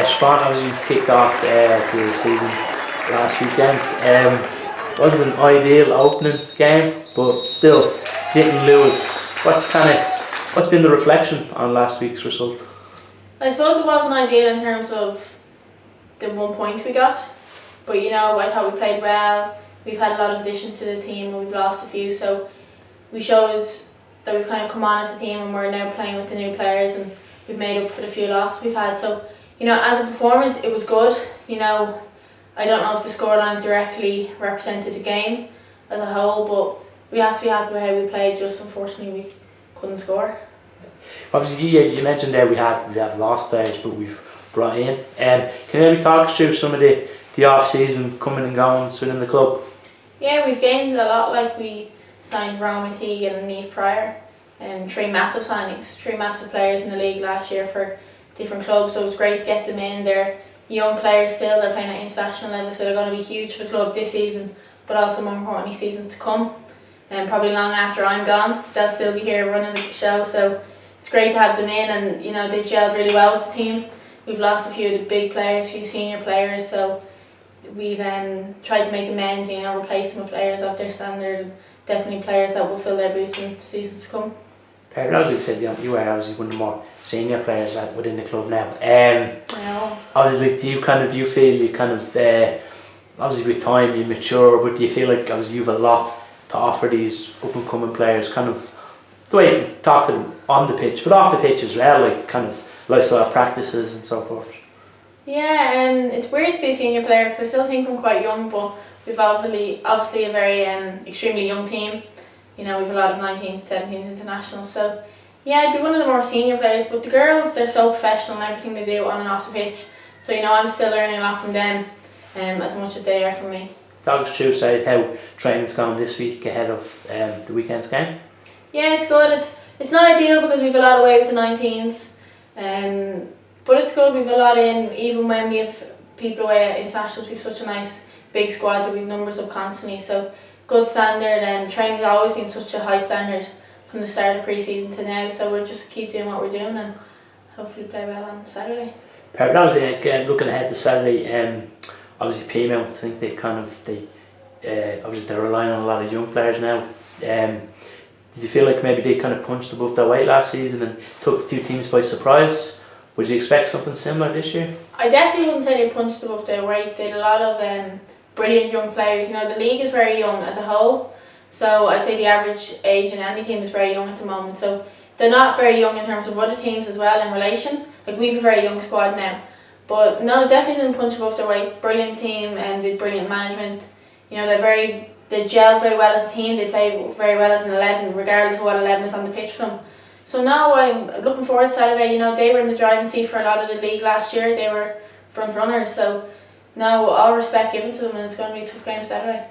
Siobhan obviously kicked off the season last weekend. Wasn't an ideal opening game, but still didn't lose. What's been the reflection on last week's result? I suppose it wasn't ideal in terms of the 1 point we got, but I thought we played well. We've had a lot of additions to the team and we've lost a few, so we showed that we've kind of come on as a team and we're now playing with the new players and we've made up for the few losses we've had. So as a performance it was good. I don't know if the scoreline directly represented the game as a whole, but we have to be happy with how we played. Just unfortunately we couldn't score. Obviously, you mentioned there we have lost players, but we've brought in. Can you maybe talk us through some of the off-season coming and goings within the club? Yeah, we've gained a lot. Like we signed Roman Teague and Neve Pryor, three massive signings, three massive players in the league last year for different clubs. So it was great to get them in. They're young players still. They're playing at international level, so they're going to be huge for the club this season, but also more importantly seasons to come. And probably long after I'm gone, they'll still be here running the show. So it's great to have them in, and they've gelled really well with the team. We've lost a few of the big players, a few senior players, so we've tried to make amends, replace them with players of their standard, and definitely players that will fill their boots in seasons to come. As you said, you are obviously one of the more senior players within the club now. I know. Obviously, do you feel you kind of obviously with time you mature, but do you feel like obviously you've a lot to offer these up and coming players, kind of the way you talk to them on the pitch, but off the pitch as well, like kind of lifestyle practices and so forth? Yeah, it's weird to be a senior player because I still think I'm quite young, but we've obviously a very extremely young team. We've a lot of 19s, 17s internationals, so yeah, I'd be one of the more senior players. But the girls, they're so professional in everything they do on and off the pitch, so I'm still learning a lot from them, as much as they are from me. Talk us through how training's gone this week ahead of the weekend's game. Yeah, it's good. It's not ideal because we've a lot away with the 19s, but it's good. We've a lot in, even when we have people away at internationals. We've such a nice big squad that we've numbers up constantly. So good standard, and training's always been such a high standard from the start of pre-season to now. So we'll just keep doing what we're doing and hopefully play well on Saturday. Obviously, looking ahead to Saturday, obviously Peamount, I think obviously they're relying on a lot of young players now. Did you feel like maybe they kind of punched above their weight last season and took a few teams by surprise? Would you expect something similar this year? I definitely wouldn't say they punched above their weight. They had a lot of brilliant young players. The league is very young as a whole, so I'd say the average age in any team is very young at the moment. So they're not very young in terms of other teams as well in relation. Like we've a very young squad now, but no, definitely didn't punch above their weight. Brilliant team and did brilliant management. They gel very well as a team. They play very well as an 11, regardless of what 11 is on the pitch for them. So now I'm looking forward to Saturday. They were in the driving seat for a lot of the league last year. They were front runners. So now all respect given to them, and it's going to be a tough game Saturday.